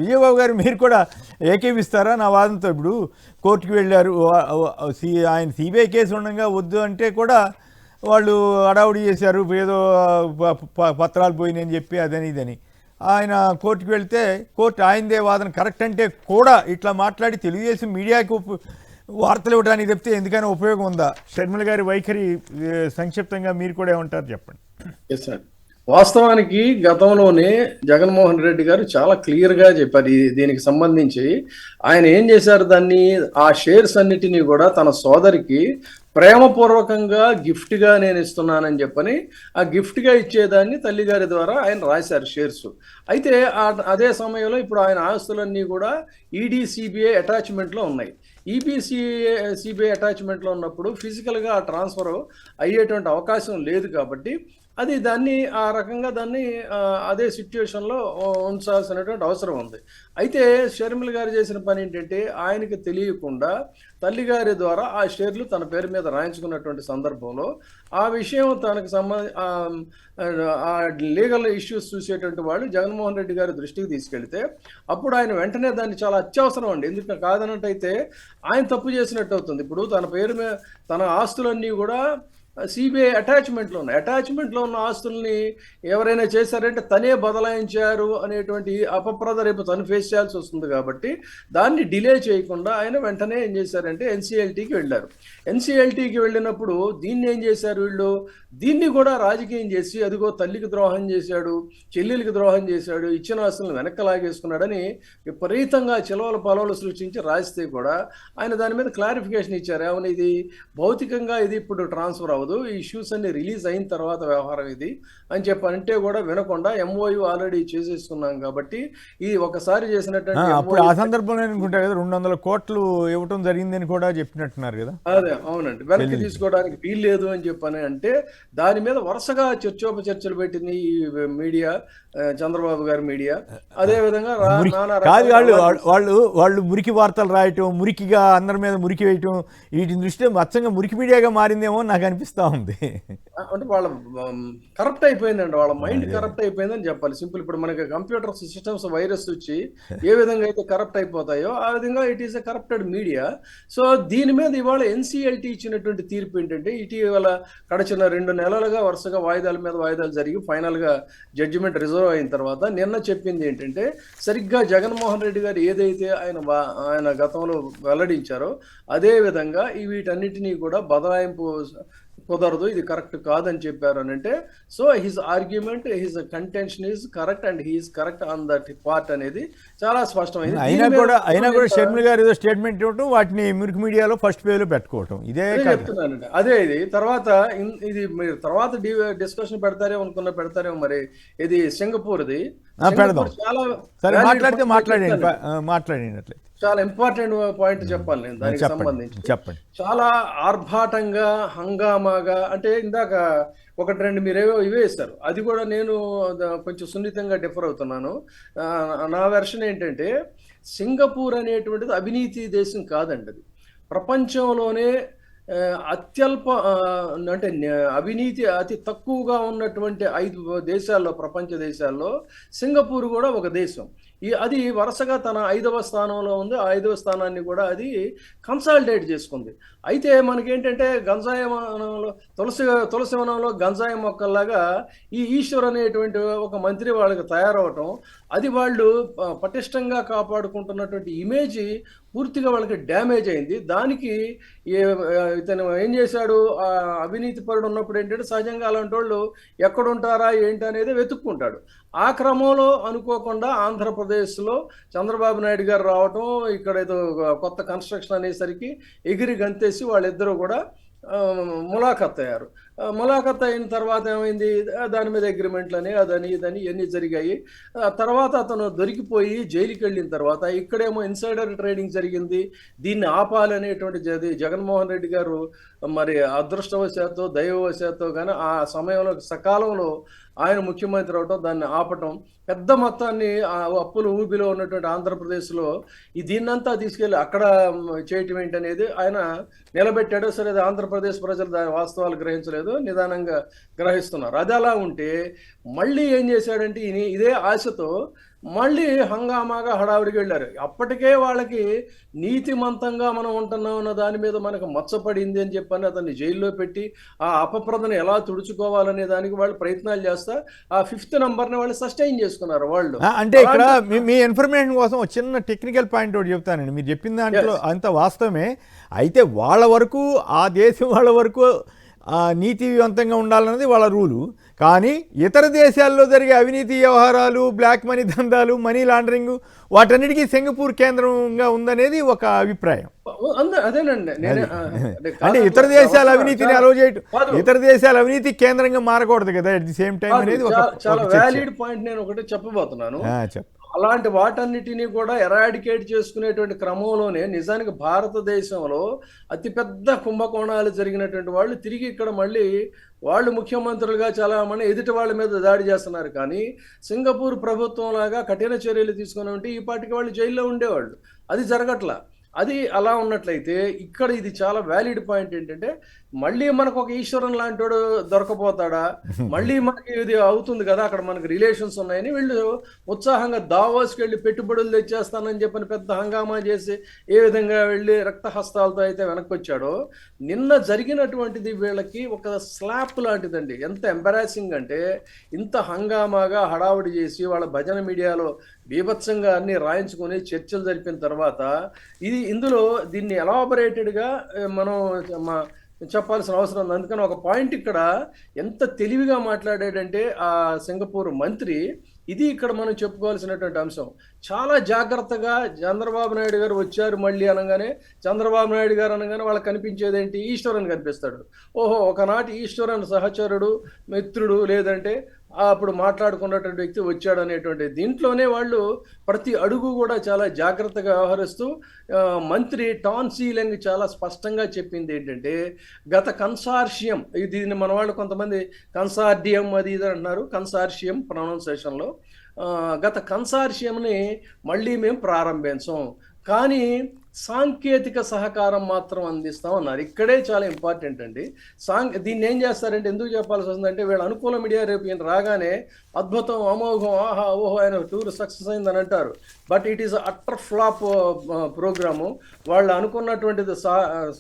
విజయబాబు గారు మీరు కూడా ఏకీవిస్తారా నా వాదనతో? ఇప్పుడు కోర్టుకు వెళ్ళారు, ఆయన సిబిఐ కేసు ఉండగా వద్దు అంటే కూడా వాళ్ళు అడావుడి చేశారు, ఏదో పత్రాలు పోయినాయని చెప్పి అదని ఇదని. ఆయన కోర్టుకు వెళ్తే కోర్టు ఆయనదే వాదన కరెక్ట్ అంటే కూడా ఇట్లా మాట్లాడి తెలుగుదేశం మీడియాకు వార్తలు ఇవ్వడానికి చెప్తే ఎందుకైనా ఉపయోగం ఉందా? షర్మిల గారి వైఖరి సంక్షిప్తంగా మీరు కూడా ఏమంటారు చెప్పండి. ఎస్ సార్, వాస్తవానికి గతంలోనే జగన్మోహన్ రెడ్డి గారు చాలా క్లియర్గా చెప్పారు దీనికి సంబంధించి. ఆయన ఏం చేశారు, దాన్ని ఆ షేర్స్ అన్నిటినీ కూడా తన సోదరికి ప్రేమపూర్వకంగా గిఫ్ట్గా నేను ఇస్తున్నానని చెప్పని ఆ గిఫ్ట్గా ఇచ్చేదాన్ని తల్లిగారి ద్వారా ఆయన రాశారు షేర్స్. అయితే అదే సమయంలో ఇప్పుడు ఆయన ఆస్తులన్నీ కూడా ఈడీ సిబిఐ అటాచ్మెంట్లో ఉన్నాయి. సిబిఐ అటాచ్మెంట్లో ఉన్నప్పుడు ఫిజికల్గా ఆ ట్రాన్స్ఫర్ అయ్యేటువంటి అవకాశం లేదు కాబట్టి అది దాన్ని ఆ రకంగా దాన్ని అదే సిచ్యువేషన్లో ఉంచాల్సినటువంటి అవసరం ఉంది. అయితే షర్మిల గారు చేసిన పని ఏంటంటే ఆయనకి తెలియకుండా తల్లిగారి ద్వారా ఆ షేర్లు తన పేరు మీద రాయించుకున్నటువంటి సందర్భంలో ఆ విషయం తనకు ఆ లీగల్ ఇష్యూస్ చూసేటువంటి వాళ్ళు జగన్మోహన్ రెడ్డి గారి దృష్టికి తీసుకెళ్తే అప్పుడు ఆయన వెంటనే దాన్ని చాలా అత్యవసరం అండి, ఎందుకంటే కాదన్నట్టయితే ఆయన తప్పు చేసినట్టు అవుతుంది. ఇప్పుడు తన పేరు మీద తన ఆస్తులన్నీ కూడా సిబిఐ అటాచ్మెంట్లో ఉన్నాయి. అటాచ్మెంట్లో ఉన్న ఆస్తుల్ని ఎవరైనా చేశారంటే తనే బదలాయించారు అనేటువంటి అపప్రద రేపు తను ఫేస్ చేయాల్సి వస్తుంది. కాబట్టి దాన్ని డిలే చేయకుండా ఆయన వెంటనే ఏం చేశారంటే ఎన్సిఎల్టీకి వెళ్ళారు. ఎన్సిఎల్టీకి వెళ్ళినప్పుడు దీన్ని ఏం చేశారు వీళ్ళు, దీన్ని కూడా రాజకీయం చేసి అదిగో తల్లికి ద్రోహం చేశాడు, చెల్లెలికి ద్రోహం చేశాడు, ఇచ్చిన ఆస్తులను వెనక్కి లాగేసుకున్నాడని విపరీతంగా చిలవల పొలవలు సృష్టించి రాస్తే కూడా ఆయన దాని మీద క్లారిఫికేషన్ ఇచ్చారు. ఏమని, ఇది భౌతికంగా ఇది ఇప్పుడు ట్రాన్స్ఫర్ అవ్వదు, ఈ ఇష్యూస్ అన్ని రిలీజ్ అయిన తర్వాత వ్యవహారం ఇది అని చెప్పంటే కూడా వినకుండా ఎంఓయూ ఆల్రెడీ చేసేసుకున్నాం కాబట్టి ఈ ఒకసారి చేసినటువంటి అప్పుడు ఆ సందర్భంలో అనుకుంటా కదా 200 కోట్లు ఇవ్వటం జరిగిందని కూడా చెప్పినట్టున్నారు కదా. అదే అవునండి, వెనక్కి తీసుకోవడానికి వీలు లేదు అని చెప్పని అంటే దాని మీద వరుసగా చర్చోపచర్చలు పెట్టింది ఈ మీడియా, చంద్రబాబు గారి మీడియా. అదే విధంగా వాళ్ళు మురికి వార్తలు రాయటం, మురికిగా అందరి మీద మురికి వేయటం, వీటిని దృష్ట్యా అచ్చంగా మురికి మీడియాగా మారిందేమో నాకు అనిపిస్తా ఉంది. అంటే వాళ్ళ కరప్ట్ అయిపోయిందండి, వాళ్ళ మైండ్ కరప్ట్ అయిపోయిందని చెప్పాలి సింపుల్. ఇప్పుడు మనకి కంప్యూటర్ సిస్టమ్స్ వైరస్ వచ్చి ఏ విధంగా అయితే కరప్ట్ అయిపోతాయో ఆ విధంగా it is a corrupted media. So దీని మీద ఇవాళ ఎన్సిఎల్టీ ఇచ్చినటువంటి తీర్పు ఏంటంటే, ఇటీవల గడిచిన 2 నెలలుగా వరుసగా వాయిదాల మీద వాయిదాలు జరిగి ఫైనల్గా జడ్జిమెంట్ రిజర్వ్ అయిన తర్వాత నిన్న చెప్పింది ఏంటంటే, సరిగ్గా జగన్మోహన్ రెడ్డి గారు ఏదైతే ఆయన గతంలో వెల్లడించారో అదే విధంగా వీటన్నిటినీ కూడా బదలాయింపు కుదరదు, ఇది కరెక్ట్ కాదని చెప్పారు అని అంటే, so his argument, his contention is correct and he is correct on that part అనేది చాలా స్పష్టమైంది. అయినా కూడా షర్మిల గారు ఏదో స్టేట్మెంట్ ఇవ్వటం, వాటిని మురికి మీడియాలో ఫస్ట్ పేజ్లో పెట్టుకోవటం, ఇదే చెప్తున్నానండి. అదే ఇది తర్వాత ఇది మీరు తర్వాత డిస్కషన్ పెడతారేమో పెడతారేమో మరి ఇది సింగపూర్ది పెడదాం. సరే మాట్లాడినట్లయితే చాలా ఇంపార్టెంట్ పాయింట్ చెప్పాలి నేను దానికి సంబంధించి. చెప్పండి. చాలా ఆర్భాటంగా హంగామాగా అంటే ఇందాక 1-2 మీరేవో ఇవే ఇస్తారు, అది కూడా నేను కొంచెం సున్నితంగా డిఫర్ అవుతున్నాను. నా వెర్షన్ ఏంటంటే, సింగపూర్ అనేటువంటిది అవినీతి దేశం కాదండి, అది ప్రపంచంలోనే అత్యల్ప అంటే అవినీతి అతి తక్కువగా ఉన్నటువంటి 5 దేశాల్లో, ప్రపంచ దేశాల్లో సింగపూర్ కూడా ఒక దేశం. అది వరుసగా తన 5వ స్థానంలో ఉంది. ఆ 5వ స్థానాన్ని కూడా అది కన్సాలిడేట్ చేసుకుంది. అయితే మనకేంటంటే గంజాయి వనంలో తులసి వనంలో గంజాయి మొక్కల్లాగా ఈ ఈశ్వర్ అనేటువంటి ఒక మంత్రి వాళ్ళకి తయారవటం, అది వాళ్ళు పటిష్టంగా కాపాడుకుంటున్నటువంటి ఇమేజ్ పూర్తిగా వాళ్ళకి డ్యామేజ్ అయింది. దానికి ఇతను ఏం చేశాడు, అవినీతి పరుడు ఉన్నప్పుడు ఏంటంటే సహజంగా అలాంటి వాళ్ళు ఎక్కడుంటారా ఏంటి అనేది వెతుక్కుంటాడు. ఆ క్రమంలో అనుకోకుండా ఆంధ్రప్రదేశ్లో చంద్రబాబు నాయుడు గారు రావటం, ఇక్కడ ఏదో కొత్త కన్స్ట్రక్షన్ అనేసరికి ఎగిరి గంతేసి వాళ్ళిద్దరూ కూడా ములాఖత్ అయ్యారు. ములాఖత్ అయిన తర్వాత ఏమైంది, దాని మీద అగ్రిమెంట్లు అని అదని ఇదని ఇవన్నీ జరిగాయి. తర్వాత అతను దొరికిపోయి జైలుకి వెళ్ళిన తర్వాత ఇక్కడేమో ఇన్సైడర్ ట్రేడింగ్ జరిగింది, దీన్ని ఆపాలనేటువంటి జగన్మోహన్ రెడ్డి గారు మరి అదృష్టవశాత్తు దైవవశాత్తు కానీ ఆ సమయంలో సకాలంలో ఆయన ముఖ్యమంత్రి అవటం, దాన్ని ఆపటం, పెద్ద మొత్తాన్ని అప్పుల ఊబిలో ఉన్నటువంటి ఆంధ్రప్రదేశ్లో దీన్నంతా తీసుకెళ్ళి అక్కడ చేయటం ఏంటనేది ఆయన నిలబెట్టాడు. సరే, ఆంధ్రప్రదేశ్ ప్రజలు దాని వాస్తవాలు గ్రహించలేదు, నిదానంగా గ్రహిస్తున్నారు. అది అలా ఉంటే మళ్ళీ ఏం చేశాడంటే ఇదే ఆశతో మళ్ళీ హంగామాగా హడావిడికి వెళ్ళారు. అప్పటికే వాళ్ళకి నీతిమంతంగా మనం ఉంటున్నాం అన్న దాని మీద మనకు మచ్చపడింది అని చెప్పని అతన్ని జైల్లో పెట్టి ఆ అపప్రదను ఎలా తుడుచుకోవాలనే దానికి వాళ్ళు ప్రయత్నాలు చేస్తా ఆ 5th నంబర్ని వాళ్ళు సస్టైన్ చేసుకున్నారు వాళ్ళు. అంటే ఇక్కడ మీ ఇన్ఫర్మేషన్ కోసం ఒక చిన్న టెక్నికల్ పాయింట్ ఒకటి చెప్తానండి. మీరు చెప్పిన దాంట్లో అంత వాస్తవమే. అయితే వాళ్ళ వరకు ఆ దేశం వాళ్ళ వరకు నీతివంతంగా ఉండాలన్నది వాళ్ళ రూలు. కానీ ఇతర దేశాల్లో జరిగే అవినీతి వ్యవహారాలు, బ్లాక్ మనీ దందాలు, మనీ లాండరింగ్ వాటన్నిటికీ సింగపూర్ కేంద్రంగా ఉందనేది ఒక అభిప్రాయం. అదేనండి అంటే ఇతర దేశాల అవినీతిని అలో చేయటం, ఇతర దేశాల అవినీతి కేంద్రంగా మారకూడదు కదా అట్ ది సేమ్ టైం అనేది చాలా వ్యాలిడ్ పాయింట్. నేను ఒకటి చెప్పబోతున్నాను. అలాంటి వాటన్నిటినీ కూడా ఎరాడికేట్ చేసుకునేటువంటి క్రమంలోనే నిజానికి భారతదేశంలో అతిపెద్ద కుంభకోణాలు జరిగినటువంటి వాళ్ళు తిరిగి ఇక్కడ మళ్ళీ వాళ్ళు ముఖ్యమంత్రులుగా చాలా మంది ఎదుటి వాళ్ళ మీద దాడి చేస్తున్నారు. కానీ సింగపూర్ ప్రభుత్వం లాగా కఠిన చర్యలు తీసుకుని ఉంటే ఈ పాటికి వాళ్ళు జైల్లో ఉండేవాళ్ళు. అది జరగట్లా. అది అలా ఉన్నట్లయితే ఇక్కడ ఇది చాలా వ్యాలిడ్ పాయింట్ ఏంటంటే మళ్ళీ మనకు ఒక ఈశ్వరన్ లాంటి వాడు దొరకపోతాడా, మళ్ళీ మనకి ఇది అవుతుంది కదా అక్కడ మనకి రిలేషన్స్ ఉన్నాయని వీళ్ళు ఉత్సాహంగా దావోస్కి వెళ్ళి పెట్టుబడులు తెచ్చేస్తానని చెప్పని పెద్ద హంగామా చేసి ఏ విధంగా వెళ్ళి రక్తహస్తాలతో అయితే వెనక్కి వచ్చాడో నిన్న జరిగినటువంటిది వీళ్ళకి ఒక స్లాప్ లాంటిదండి. ఎంత ఎంబరాసింగ్ అంటే ఇంత హంగామాగా హడావుడి చేసి వాళ్ళ భజన మీడియాలో బీభత్సంగా అన్ని రాయించుకొని చర్చలు జరిపిన తర్వాత ఇందులో దీన్ని ఎలాబరేటెడ్గా మనం చెప్పాల్సిన అవసరం ఉంది. అందుకని ఒక పాయింట్ ఇక్కడ ఎంత తెలివిగా మాట్లాడాడంటే ఆ సింగపూర్ మంత్రి, ఇది ఇక్కడ మనం చెప్పుకోవాల్సినటువంటి అంశం. చాలా జాగ్రత్తగా చంద్రబాబు నాయుడు గారు వచ్చారు మళ్ళీ అనగానే చంద్రబాబు నాయుడు గారు అనగానే వాళ్ళకి కనిపించేది ఏంటి, ఈశ్వరన్ కనిపిస్తాడు. ఓహో ఒకనాటి ఈశ్వరన్ సహచరుడు, మిత్రుడు, లేదంటే అప్పుడు మాట్లాడుకున్నటువంటి వ్యక్తి వచ్చాడు అనేటువంటి దీంట్లోనే వాళ్ళు ప్రతి అడుగు కూడా చాలా జాగ్రత్తగా వ్యవహరిస్తూ మంత్రి టాన్ సీలింగ్ చాలా స్పష్టంగా చెప్పింది ఏంటంటే గత కన్సార్షియం, దీన్ని మన వాళ్ళు కొంతమంది కన్సార్డియం అది ఇది అంటున్నారు, కన్సార్షియం ప్రొనౌన్సియేషన్లో, గత కన్సార్షియంని మళ్ళీ మేము ప్రారంభించాం కానీ సాంకేతిక సహకారం మాత్రం అందిస్తాం అన్నారు. ఇక్కడే చాలా ఇంపార్టెంట్ అండి. దీన్ని ఏం చేస్తారంటే ఎందుకు చెప్పాల్సి వస్తుందంటే వీళ్ళ అనుకూల మీడియా రేపు ఈయన రాగానే అద్భుతం, అమోఘం, ఆహా ఓహో ఆయన టూర్ సక్సెస్ అయిందని అంటారు. But it is utter flop programme. వాళ్ళు అనుకున్నటువంటిది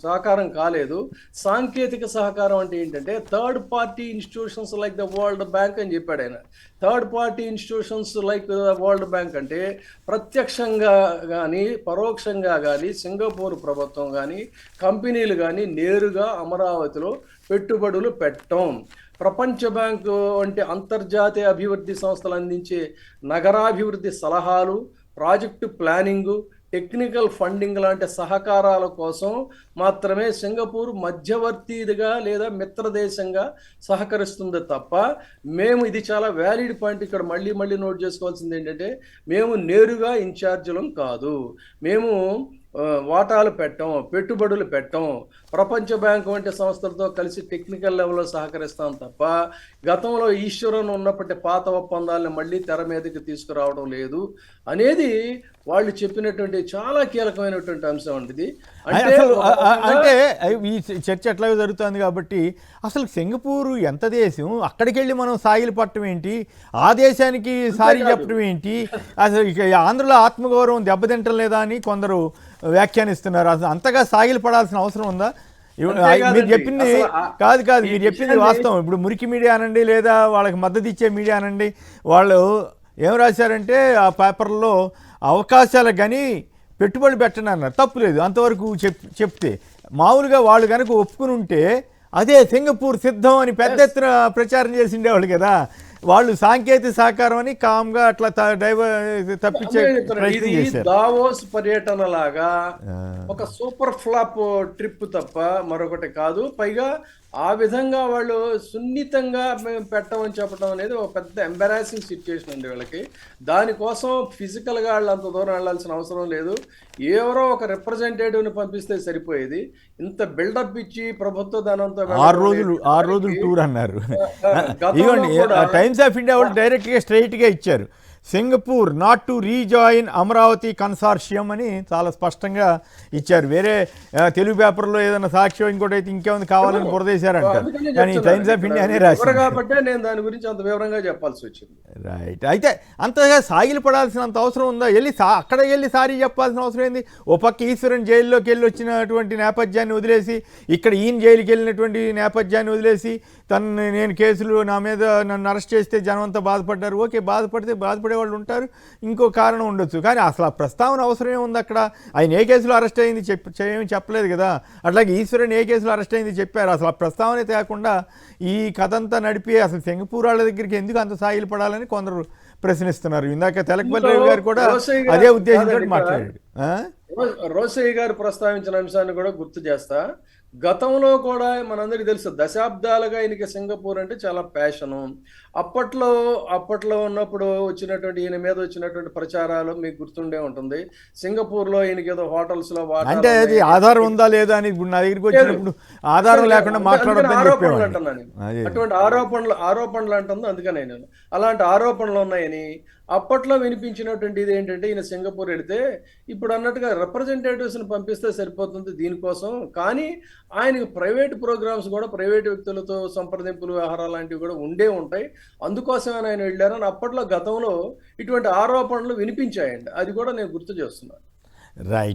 సహకారం కాలేదు. సాంకేతిక సహకారం అంటే ఏంటంటే third party institutions like the World Bank అని చెప్పాడు ఆయన. Third party institutions like the World Bank అంటే ప్రత్యక్షంగా కానీ పరోక్షంగా కానీ సింగపూర్ ప్రభుత్వం కానీ కంపెనీలు కానీ నేరుగా అమరావతిలో పెట్టుబడులు పెట్టడం. ప్రపంచ బ్యాంకు వంటి అంతర్జాతీయ అభివృద్ధి సంస్థలు అందించే నగరాభివృద్ధి సలహాలు, ప్రాజెక్టు ప్లానింగు, టెక్నికల్ ఫండింగ్ లాంటి సహకారాల కోసం మాత్రమే సింగపూర్ మధ్యవర్తిగా లేదా మిత్రదేశంగా సహకరిస్తుంది తప్ప మేము, ఇది చాలా వ్యాలిడ్ పాయింట్ ఇక్కడ మళ్ళీ నోట్ చేసుకోవాల్సింది ఏంటంటే మేము నేరుగా ఇన్ఛార్జీలం కాదు, మేము వాటాలు పెట్టం, పెట్టుబడులు పెట్టం, ప్రపంచ బ్యాంకు వంటి సంస్థలతో కలిసి టెక్నికల్ లెవెల్లో సహకరిస్తాం తప్ప గతంలో ఈశ్వరన్ ఉన్నప్పటి పాత ఒప్పందాలను మళ్ళీ తెర మీదకి తీసుకురావడం లేదు అనేది వాళ్ళు చెప్పినటువంటి చాలా కీలకమైనటువంటి అంశం అండి. అంటే ఈ చర్చ ఎట్లాగో జరుగుతుంది కాబట్టి అసలు సింగపూర్ ఎంత దేశం, అక్కడికి వెళ్ళి మనం సాగిలు పట్టడం ఏంటి, ఆ దేశానికి సారీ చెప్పడం ఏంటి, అసలు ఇక ఆంధ్రలో ఆత్మగౌరవం దెబ్బతింటం లేదా అని కొందరు వ్యాఖ్యానిస్తున్నారు. అసలు అంతగా సాగిలు పడాల్సిన అవసరం ఉందా? మీరు చెప్పింది కాదు మీరు చెప్పింది వాస్తవం. ఇప్పుడు మురికి మీడియా అనండి లేదా వాళ్ళకి మద్దతు ఇచ్చే మీడియా అనండి, వాళ్ళు ఏం రాశారంటే ఆ పేపర్లో అవకాశాలకు కానీ పెట్టుబడి పెట్టండి అన్నారు. తప్పు లేదు అంతవరకు చెప్తే. మామూలుగా వాళ్ళు కనుక ఒప్పుకుని ఉంటే అదే సింగపూర్ సిద్ధం అని పెద్ద ఎత్తున ప్రచారం చేసి ఉండేవాళ్ళు కదా. వాళ్ళు సాంకేతిక సహకారం అని కామ్గా అట్లా తప్పించే ప్రయత్నం చేశారు. దావోస్ పర్యటన లాగా ఒక సూపర్ ఫ్లాప్ ట్రిప్ తప్ప మరొకటి కాదు. పైగా ఆ విధంగా వాళ్ళు సున్నితంగా మేము పెట్టమని చెప్పడం అనేది ఒక పెద్ద ఎంబరాసింగ్ సిచ్యుయేషన్ అండి వీళ్ళకి. దానికోసం ఫిజికల్గా వాళ్ళు అంత దూరం వెళ్ళాల్సిన అవసరం లేదు. ఎవరో ఒక రిప్రజెంటేటివ్ని పంపిస్తే సరిపోయేది. ఇంత బిల్డప్ ఇచ్చి ప్రభుత్వ ధనంతో 6 రోజులు టూర్ అన్నారు. ఇదిగోండి టైమ్స్ ఆఫ్ ఇండియా వాళ్ళు డైరెక్ట్గా స్ట్రైట్గా ఇచ్చారు. Singapore not to rejoin Amaravati consortium అని చాలా స్పష్టంగా ఇచ్చారు. వేరే తెలుగు పేపర్లో ఏదైనా సాక్ష్యం ఇంకోటి అయితే ఇంకేముంది కావాలని బురదేశారంట, కానీ టైమ్స్ ఆఫ్ ఇండియానే రాసింది కాబట్టి నేను దాని గురించి అంత వివరంగా చెప్పాల్సి వచ్చింది. రైట్. అయితే అంతగా సాగిలు పడాల్సినంత అవసరం ఉందా? అక్కడ వెళ్ళి సారీ చెప్పాల్సిన అవసరం ఏంది? ఓ పక్క ఈశ్వరన్ జైల్లోకి వెళ్ళి వచ్చినటువంటి నేపథ్యాన్ని వదిలేసి, ఇక్కడ ఈయన జైలుకి వెళ్ళినటువంటి నేపథ్యాన్ని వదిలేసి, నేను కేసులు నా మీద నన్ను అరెస్ట్ చేస్తే జనం అంతా బాధపడ్డారు. ఓకే, బాధపడే వాళ్ళు ఉంటారు, ఇంకో కారణం ఉండొచ్చు, కానీ అసలు ఆ ప్రస్తావన అవసరమే ఉంది అక్కడ? ఆయన ఏ కేసులో అరెస్ట్ అయింది ఏమీ చెప్పలేదు కదా. అట్లాగే ఈశ్వరన్ ఏ కేసులో అరెస్ట్ అయింది చెప్పారు. అసలు ఆ ప్రస్తావనే తేకుండా ఈ కథ అంతా నడిపి అసలు సింగపూర్ వాళ్ళ దగ్గరికి ఎందుకు అంత సాగిలు పడాలని కొందరు ప్రశ్నిస్తున్నారు. ఇందాక తెలకపల్లి గారు కూడా అదే ఉద్దేశంతో మాట్లాడాడు. రోసయ్య గారు ప్రస్తావించిన అంశాన్ని కూడా గుర్తు చేస్తా. గతంలో కూడా మనందరికీ తెలుసు, దశాబ్దాలుగా ఈయనకి సింగపూర్ అంటే చాలా ప్యాషను. అప్పట్లో ఉన్నప్పుడు వచ్చినటువంటి ఈయన మీద వచ్చినటువంటి ప్రచారాలు మీకు గుర్తుండే ఉంటుంది. సింగపూర్లో ఈయనకి ఏదో హోటల్స్ లో అంటే అది ఆధారం ఉందా లేదా అని ఇప్పుడు నా దగ్గరికి వచ్చినప్పుడు ఆధారం లేకుండా మాట్లాడొద్దని ఆరోపణలు అంటున్నాను. అటువంటి ఆరోపణలు అంటుంది. అందుకనే నేను అలాంటి ఆరోపణలు ఉన్నాయని అప్పట్లో వినిపించినటువంటి ఇది ఏంటంటే, ఈయన సింగపూర్ వెళితే ఇప్పుడు అన్నట్టుగా రిప్రజెంటేటివ్స్ని పంపిస్తే సరిపోతుంది దీనికోసం, కానీ ఆయనకు ప్రైవేట్ ప్రోగ్రామ్స్ కూడా ప్రైవేట్ వ్యక్తులతో సంప్రదింపులు వ్యవహారాలు లాంటివి కూడా ఉండే ఉంటాయి. అందుకోసమే ఆయన వెళ్ళారని అప్పట్లో గతంలో ఇటువంటి ఆరోపణలు వినిపించాయండి. అది కూడా నేను గుర్తు చేస్తున్నాను. రైట్.